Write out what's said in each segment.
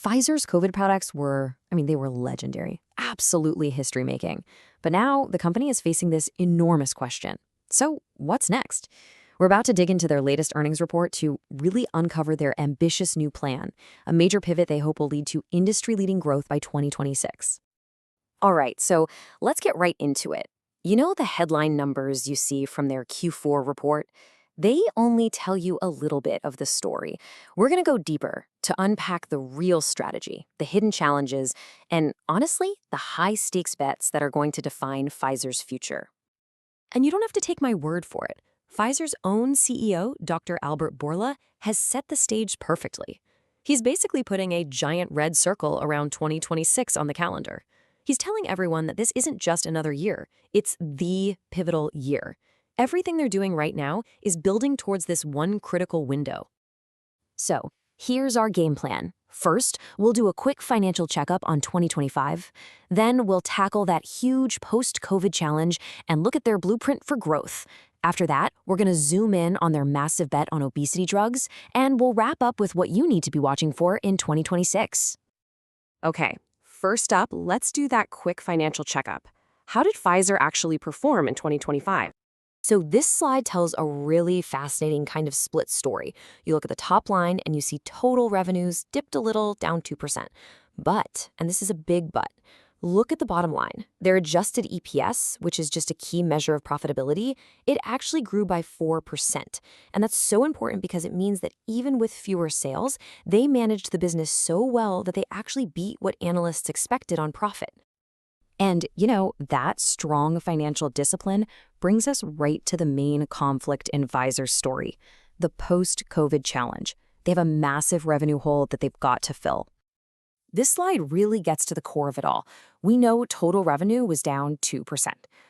Pfizer's COVID products they were legendary, absolutely history-making. But now the company is facing this enormous question. So what's next? We're about to dig into their latest earnings report to really uncover their ambitious new plan, a major pivot they hope will lead to industry-leading growth by 2026. All right, so let's get right into it. You know the headline numbers you see from their Q4 report? They only tell you a little bit of the story. We're going to go deeper to unpack the real strategy, the hidden challenges, and honestly, the high-stakes bets that are going to define Pfizer's future. And you don't have to take my word for it. Pfizer's own CEO, Dr. Albert Bourla, has set the stage perfectly. He's basically putting a giant red circle around 2026 on the calendar. He's telling everyone that this isn't just another year, it's the pivotal year. Everything they're doing right now is building towards this one critical window. So, here's our game plan. First, we'll do a quick financial checkup on 2025. Then we'll tackle that huge post-COVID challenge and look at their blueprint for growth. After that, we're going to zoom in on their massive bet on obesity drugs, and we'll wrap up with what you need to be watching for in 2026. Okay, first up, let's do that quick financial checkup. How did Pfizer actually perform in 2025? So this slide tells a really fascinating kind of split story. You look at the top line and you see total revenues dipped a little, down 2%. But, and this is a big but, look at the bottom line. Their adjusted EPS, which is just a key measure of profitability, it actually grew by 4%. And that's so important because it means that even with fewer sales, they managed the business so well that they actually beat what analysts expected on profit. And, that strong financial discipline brings us right to the main conflict in Pfizer's story, the post-COVID challenge. They have a massive revenue hole that they've got to fill. This slide really gets to the core of it all. We know total revenue was down 2%.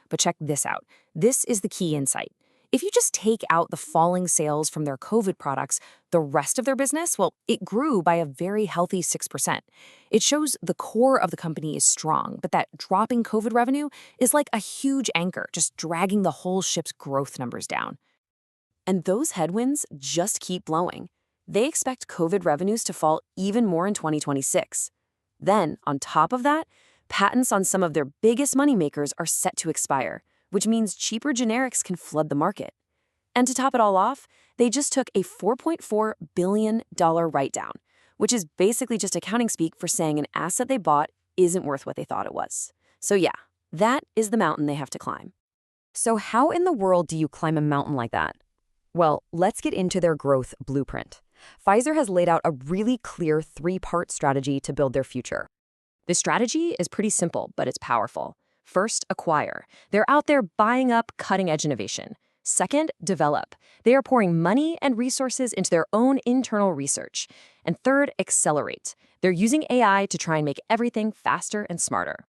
But check this out. This is the key insight. If you just take out the falling sales from their COVID products, the rest of their business, it grew by a very healthy 6%. It shows the core of the company is strong, but that dropping COVID revenue is like a huge anchor, just dragging the whole ship's growth numbers down. And those headwinds just keep blowing. They expect COVID revenues to fall even more in 2026. Then, on top of that, patents on some of their biggest moneymakers are set to expire, which means cheaper generics can flood the market. And to top it all off, they just took a $4.4 billion write-down, which is basically just accounting speak for saying an asset they bought isn't worth what they thought it was. So yeah, that is the mountain they have to climb. So how in the world do you climb a mountain like that? Well, let's get into their growth blueprint. Pfizer has laid out a really clear three-part strategy to build their future. The strategy is pretty simple, but it's powerful. First, acquire. They're out there buying up cutting-edge innovation. Second, develop. They are pouring money and resources into their own internal research. And third, accelerate. They're using AI to try and make everything faster and smarter.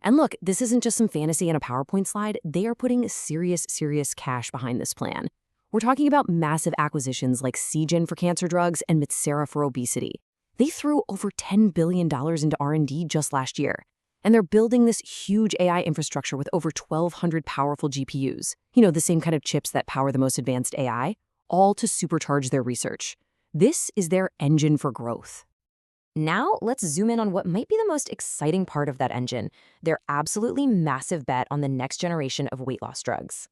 And look, this isn't just some fantasy in a PowerPoint slide. They are putting serious cash behind this plan. We're talking about massive acquisitions like Seagen for cancer drugs and Metsera for obesity. They threw over $10 billion into R&D just last year. And they're building this huge AI infrastructure with over 1,200 powerful GPUs. The same kind of chips that power the most advanced AI, all to supercharge their research. This is their engine for growth. Now, let's zoom in on what might be the most exciting part of that engine, their absolutely massive bet on the next generation of weight loss drugs.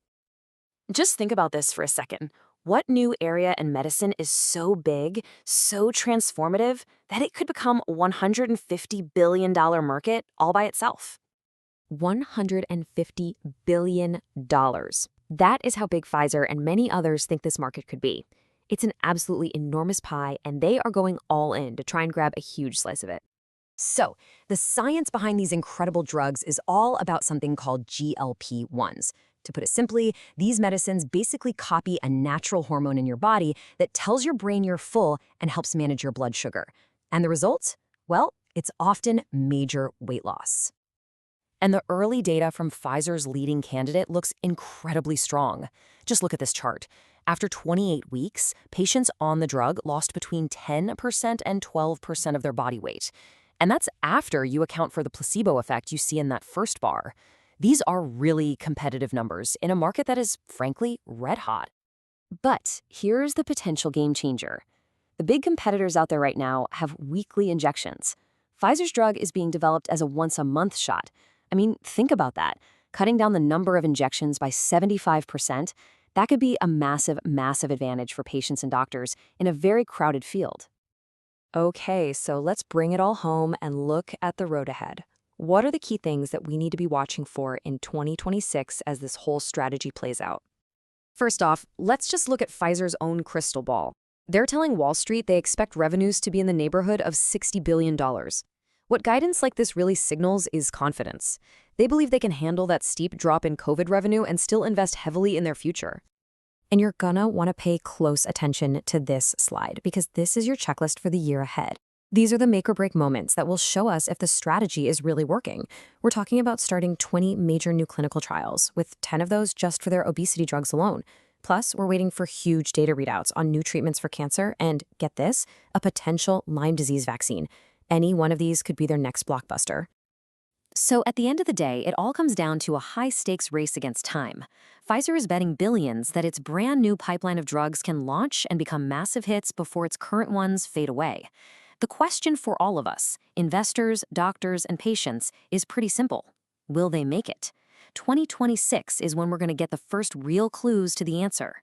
Just think about this for a second. What new area in medicine is so big, so transformative, that it could become a $150 billion market all by itself? $150 billion. That is how big Pfizer and many others think this market could be. It's an absolutely enormous pie, and they are going all in to try and grab a huge slice of it. So, the science behind these incredible drugs is all about something called GLP-1s. To put it simply, these medicines basically copy a natural hormone in your body that tells your brain you're full and helps manage your blood sugar. And the result? Well, it's often major weight loss. And the early data from Pfizer's leading candidate looks incredibly strong. Just look at this chart. After 28 weeks, patients on the drug lost between 10% and 12% of their body weight. And that's after you account for the placebo effect you see in that first bar. These are really competitive numbers in a market that is, frankly, red hot. But here's the potential game changer. The The big competitors out there right now have weekly injections. Pfizer's drug is being developed as a once-a-month shot. I mean, think about that. Cutting down the number of injections by 75%, that could be a massive, massive advantage for patients and doctors in a very crowded field. Okay, so let's bring it all home and look at the road ahead. What are the key things that we need to be watching for in 2026 as this whole strategy plays out? First off, let's just look at Pfizer's own crystal ball. They're telling Wall Street they expect revenues to be in the neighborhood of $60 billion. What guidance like this really signals is confidence. They believe they can handle that steep drop in COVID revenue and still invest heavily in their future. And you're gonna want to pay close attention to this slide because this is your checklist for the year ahead. These are the make or break moments that will show us if the strategy is really working. We're talking about starting 20 major new clinical trials, with 10 of those just for their obesity drugs alone. Plus, we're waiting for huge data readouts on new treatments for cancer and, get this, a potential Lyme disease vaccine. Any one of these could be their next blockbuster. So at the end of the day, it all comes down to a high-stakes race against time. Pfizer is betting billions that its brand new pipeline of drugs can launch and become massive hits before its current ones fade away. The question for all of us, investors, doctors, and patients, is pretty simple. Will they make it? 2026 is when we're going to get the first real clues to the answer.